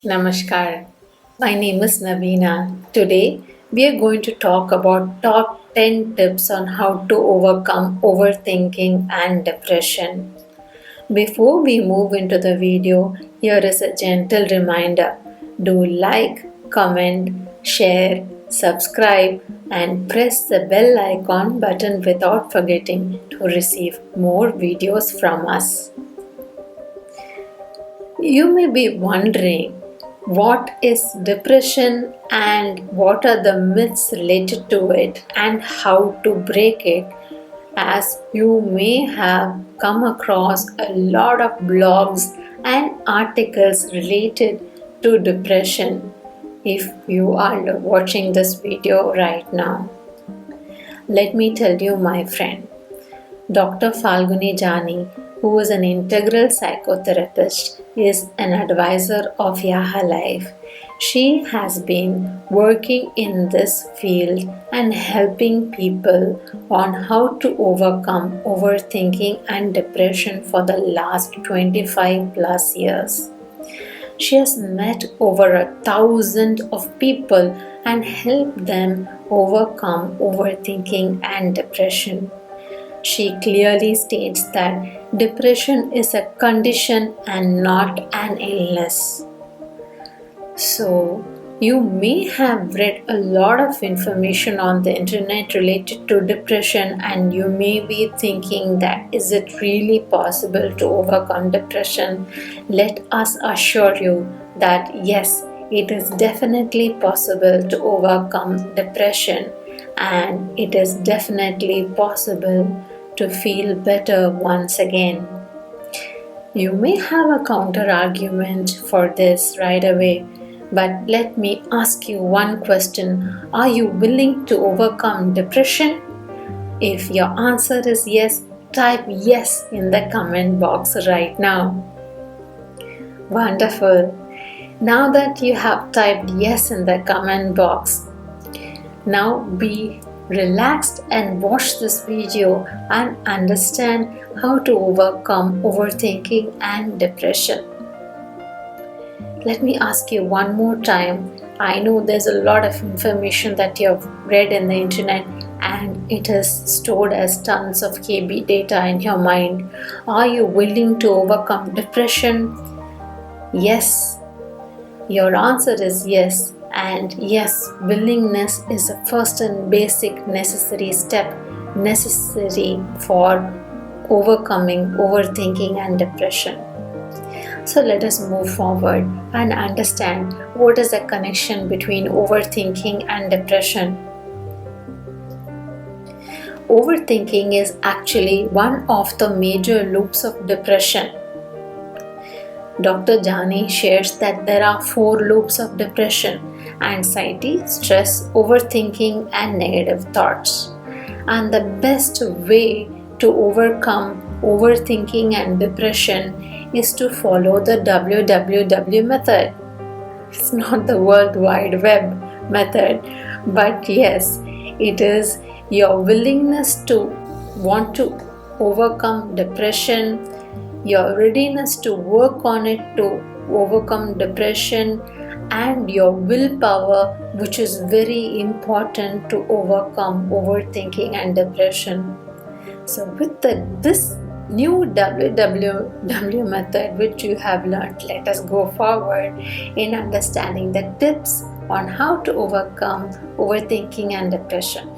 Namaskar. My name is Navina. Today we are going to talk about top 10 tips on how to overcome overthinking and depression. Before we move into the video, here is a gentle reminder. Do like, comment, share, subscribe and press the bell icon button without forgetting to receive more videos from us. You may be wondering what is depression and what are the myths related to it and how to break it, as you may have come across a lot of blogs and articles related to depression if you are watching this video right now. Let me tell you, my friend. Dr. Falguni Jani, who is an integral psychotherapist, is an advisor of Yaha Life. She has been working in this field and helping people on how to overcome overthinking and depression for the last 25 plus years. She has met over 1,000 of people and helped them overcome overthinking and depression. She clearly states that depression is a condition and not an illness. So, you may have read a lot of information on the internet related to depression, and you may be thinking that is it really possible to overcome depression? Let us assure you that yes, it is definitely possible to overcome depression, and it is definitely possible to feel better once again. You may have a counter argument for this right away, but let me ask you one question. Are you willing to overcome depression? If your answer is yes, type yes in the comment box right now. Wonderful. Now that you have typed yes in the comment box, now be relaxed and watch this video and understand how to overcome overthinking and depression. Let me ask you one more time. I know there's a lot of information that you have read in the internet and it is stored as tons of KB data in your mind. Are you willing to overcome depression? Yes. Your answer is yes. And yes, willingness is the first and basic necessary step necessary for overcoming overthinking and depression. So let us move forward and understand what is the connection between overthinking and depression. Overthinking is actually one of the major loops of depression. Dr. Jani shares that there are 4 loops of depression: anxiety, stress, overthinking, and negative thoughts. And the best way to overcome overthinking and depression is to follow the WWW method. It's not the World Wide Web method, but yes, it is your willingness to want to overcome depression, your readiness to work on it to overcome depression, and your willpower, which is very important to overcome overthinking and depression. So with this new WWW method which you have learned, let us go forward in understanding the tips on how to overcome overthinking and depression.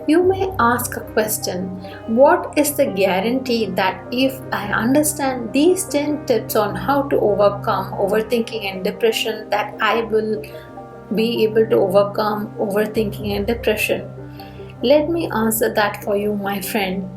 You may ask a question: what is the guarantee that if I understand these 10 tips on how to overcome overthinking and depression, that I will be able to overcome overthinking and depression? Let me answer that for you, my friend.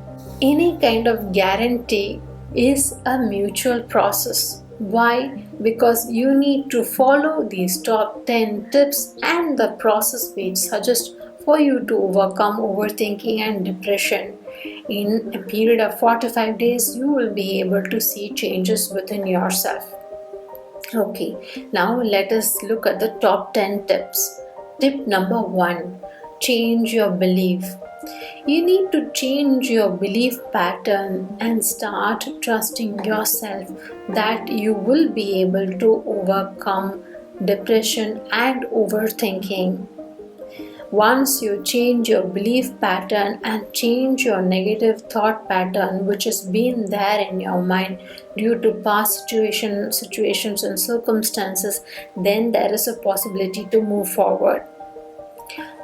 Any kind of guarantee is a mutual process. Why? Because you need to follow these top 10 tips and the process we suggest for you to overcome overthinking and depression. In a period of 45 days, you will be able to see changes within yourself. Okay, now let us look at the top 10 tips. Tip number 1: change your belief. You need to change your belief pattern and start trusting yourself that you will be able to overcome depression and overthinking. Once you change your belief pattern and change your negative thought pattern, which has been there in your mind due to past situations and circumstances, then there is a possibility to move forward.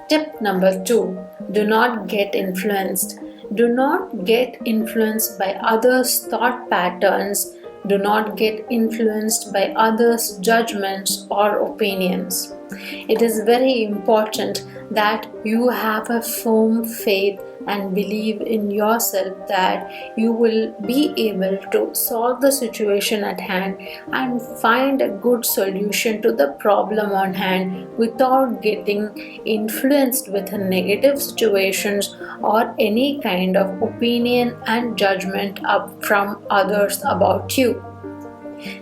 Tip number 2, do not get influenced. Do not get influenced by others' thought patterns. Do not get influenced by others' judgments or opinions. It is very important that you have a firm faith and believe in yourself that you will be able to solve the situation at hand and find a good solution to the problem on hand without getting influenced with negative situations or any kind of opinion and judgment up from others about you.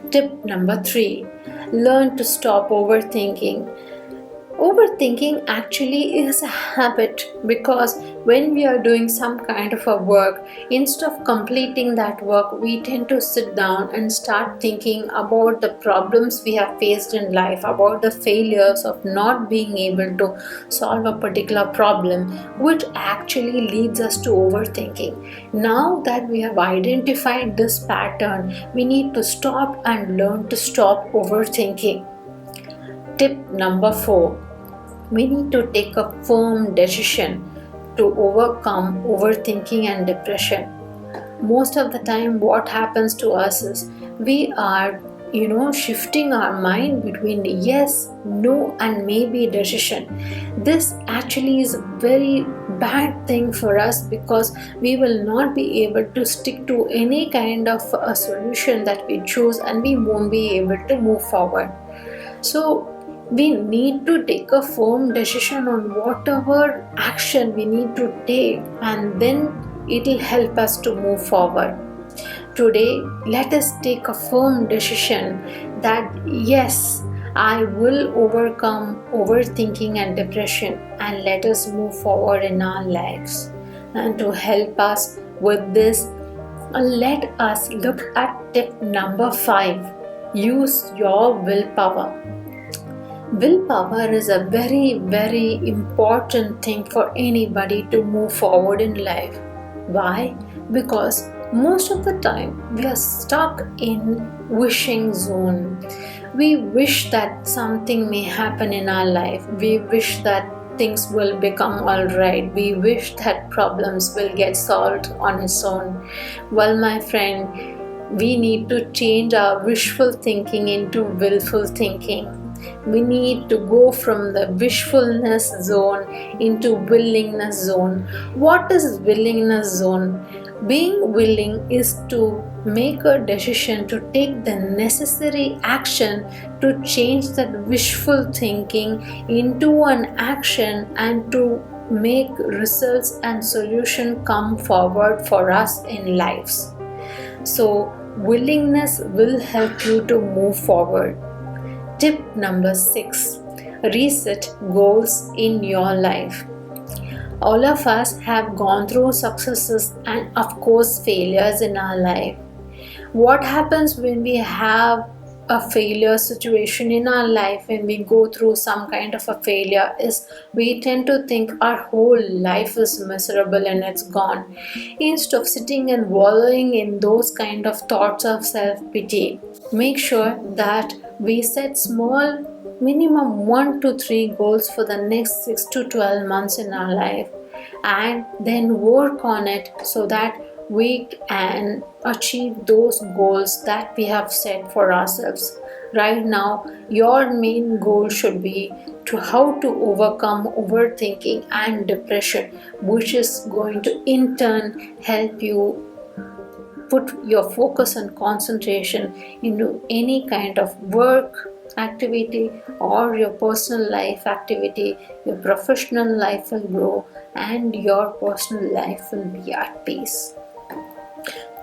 Tip number 3, learn to stop overthinking. Overthinking actually is a habit, because when we are doing some kind of a work, instead of completing that work, we tend to sit down and start thinking about the problems we have faced in life, about the failures of not being able to solve a particular problem, which actually leads us to overthinking. Now that we have identified this pattern, we need to stop and learn to stop overthinking. Tip number 4, we need to take a firm decision to overcome overthinking and depression. Most of the time, what happens to us is we are shifting our mind between yes, no, and maybe decision. This actually is a very bad thing for us, because we will not be able to stick to any kind of a solution that we choose, and we won't be able to move forward. So we need to take a firm decision on whatever action we need to take, and then it will help us to move forward. Today, let us take a firm decision that yes, I will overcome overthinking and depression, and let us move forward in our lives. And to help us with this, let us look at tip number 5. Use your willpower. Willpower is a very, very important thing for anybody to move forward in life. Why? Because most of the time we are stuck in wishing zone. We wish that something may happen in our life. We wish that things will become alright. We wish that problems will get solved on its own. Well, my friend, we need to change our wishful thinking into willful thinking. We need to go from the wishfulness zone into willingness zone. What is willingness zone? Being willing is to make a decision to take the necessary action to change that wishful thinking into an action and to make results and solution come forward for us in lives. So willingness will help you to move forward. Tip number 6, reset goals in your life. All of us have gone through successes and of course failures in our life. What happens when we have a failure situation in our life, when we go through some kind of a failure, is we tend to think our whole life is miserable and it's gone. Instead of sitting and wallowing in those kind of thoughts of self-pity, make sure that we set small, minimum 1 to 3 goals for the next 6 to 12 months in our life, and then work on it so that we can achieve those goals that we have set for ourselves. Right now, your main goal should be to how to overcome overthinking and depression, which is going to in turn help you put your focus and concentration into any kind of work activity or your personal life activity. Your professional life will grow and your personal life will be at peace.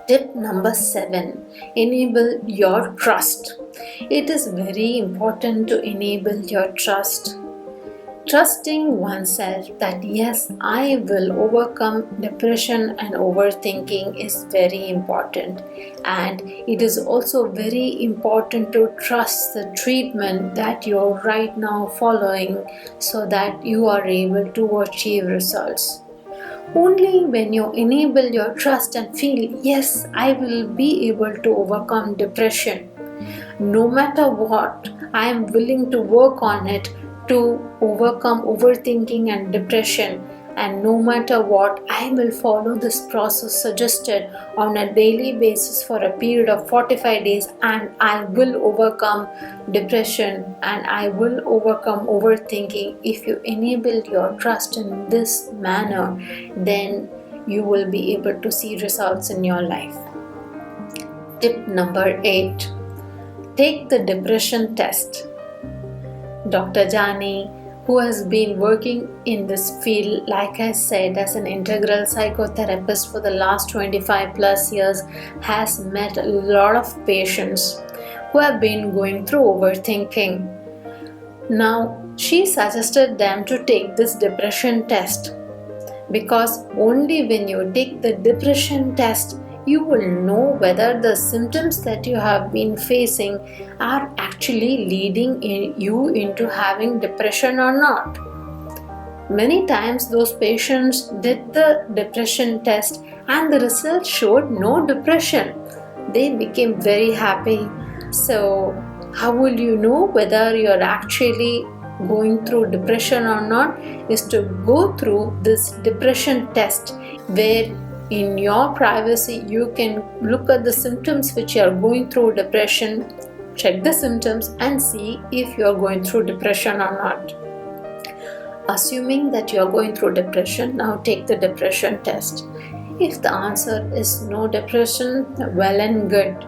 Tip number 7, enable your trust. It is very important to enable your trust. Trusting oneself that yes, I will overcome depression and overthinking is very important, and it is also very important to trust the treatment that you're right now following so that you are able to achieve results. Only when you enable your trust and feel, yes, I will be able to overcome depression. No matter what, I am willing to work on it to overcome overthinking and depression. And no matter what, I will follow this process suggested on a daily basis for a period of 45 days, and I will overcome depression and I will overcome overthinking. If you enable your trust in this manner, then you will be able to see results in your life. Tip number 8. Take the depression test. Dr. Jani, who has been working in this field, like I said, as an integral psychotherapist for the last 25 plus years, has met a lot of patients who have been going through overthinking. Now, she suggested them to take this depression test because only when you take the depression test, you will know whether the symptoms that you have been facing are actually leading you into having depression or not. Many times those patients did the depression test and the results showed no depression. They became very happy. So how will you know whether you're actually going through depression or not? Is to go through this depression test where in your privacy you can look at the symptoms which you are going through depression, check the symptoms and see if you are going through depression or not. Assuming that you are going through depression, now take the depression test. If the answer is no depression, well and good.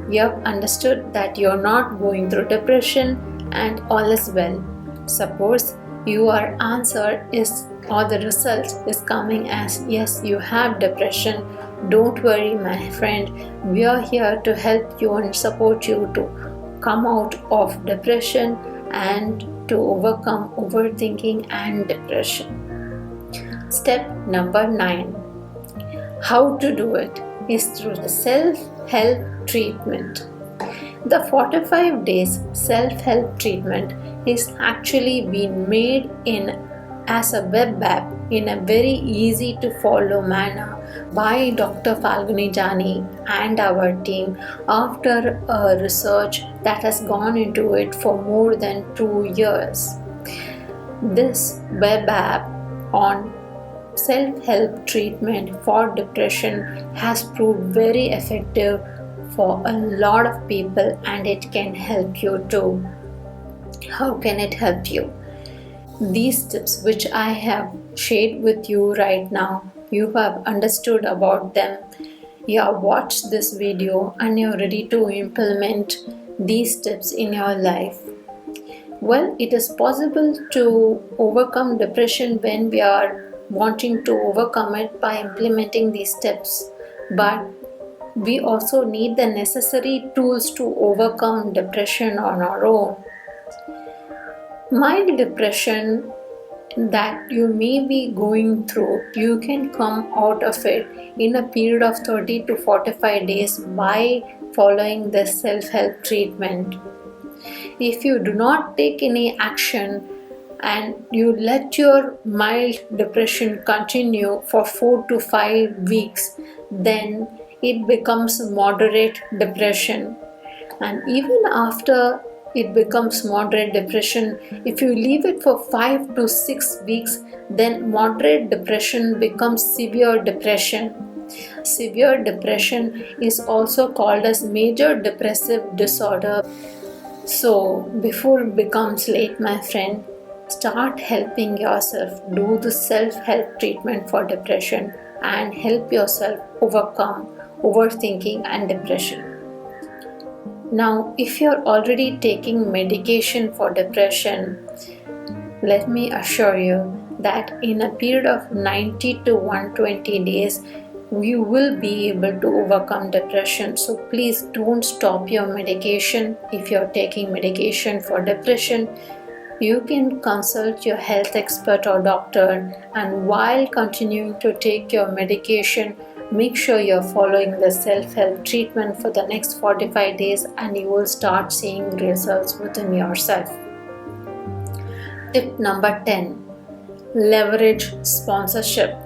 You have understood that you are not going through depression and all is well. Suppose your answer is or the result is coming as yes, you have depression. Don't worry, my friend. We are here to help you and support you to come out of depression and to overcome overthinking and depression. Step number 9. How to do it is through the self-help treatment. The 45 days self-help treatment is actually been made in as a web app in a very easy to follow manner by Dr. Falguni Jani and our team after a research that has gone into it for more than 2 years. This web app on self-help treatment for depression has proved very effective for a lot of people, and it can help you too. How can it help you? These tips which I have shared with you right now, you have understood about them. You have watched this video and you're ready to implement these tips in your life. Well, it is possible to overcome depression when we are wanting to overcome it by implementing these tips, but we also need the necessary tools to overcome depression on our own. Mild depression that you may be going through, you can come out of it in a period of 30 to 45 days by following the self-help treatment. If you do not take any action and you let your mild depression continue for 4 to 5 weeks, then it becomes moderate depression. And even after it becomes moderate depression, if you leave it for 5 to 6 weeks, then moderate depression becomes severe depression. Severe depression is also called as major depressive disorder. So before it becomes late, my friend, start helping yourself. Do the self-help treatment for depression and help yourself overcome overthinking and depression. Now, if you're already taking medication for depression, let me assure you that in a period of 90 to 120 days, you will be able to overcome depression. So please don't stop your medication. If you're taking medication for depression, You can consult your health expert or doctor, and while continuing to take your medication, make sure you're following the self-help treatment for the next 45 days and you will start seeing results within yourself. Tip number 10. Leverage sponsorship.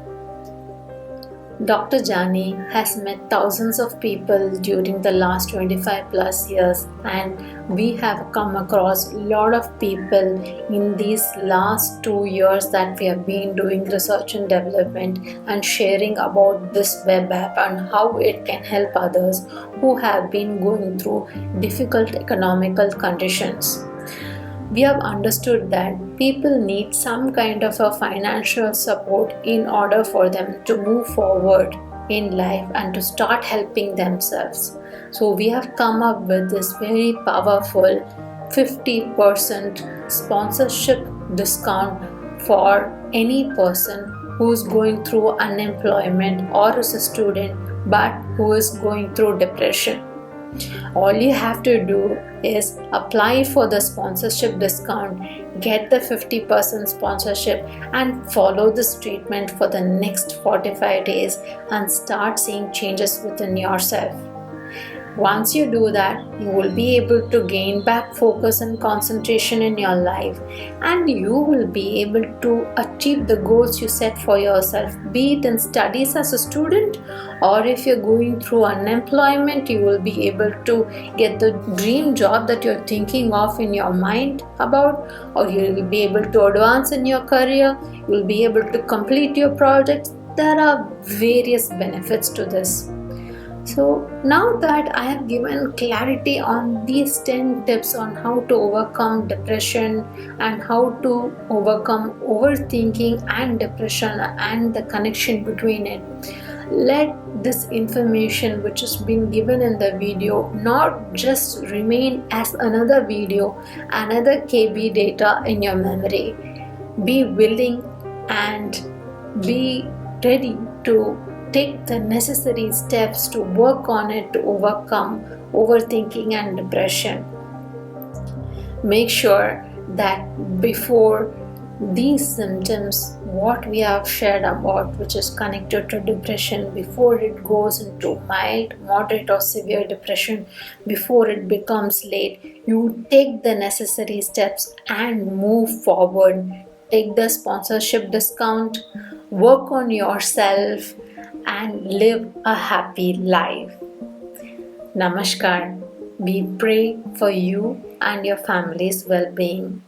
Dr. Jani has met thousands of people during the last 25 plus years, and we have come across a lot of people in these last 2 years that we have been doing research and development and sharing about this web app and how it can help others who have been going through difficult economical conditions. We have understood that people need some kind of a financial support in order for them to move forward in life and to start helping themselves. So we have come up with this very powerful 50% sponsorship discount for any person who is going through unemployment or is a student but who is going through depression. All you have to do is apply for the sponsorship discount, get the 50% sponsorship, and follow this treatment for the next 45 days and start seeing changes within yourself. Once you do that, you will be able to gain back focus and concentration in your life, and you will be able to achieve the goals you set for yourself, be it in studies as a student, or if you're going through unemployment, you will be able to get the dream job that you're thinking of in your mind about, or you will be able to advance in your career, you will be able to complete your projects. There are various benefits to this. So now that I have given clarity on these 10 tips on how to overcome depression and how to overcome overthinking and depression and the connection between it, let this information which is being given in the video not just remain as another video, another KB data in your memory. Be willing and be ready to take the necessary steps to work on it to overcome overthinking and depression. Make sure that before these symptoms, what we have shared about, which is connected to depression, before it goes into mild, moderate, or severe depression, before it becomes late, you take the necessary steps and move forward. Take the sponsorship discount, work on yourself, and live a happy life. Namaskar. We pray for you and your family's well-being.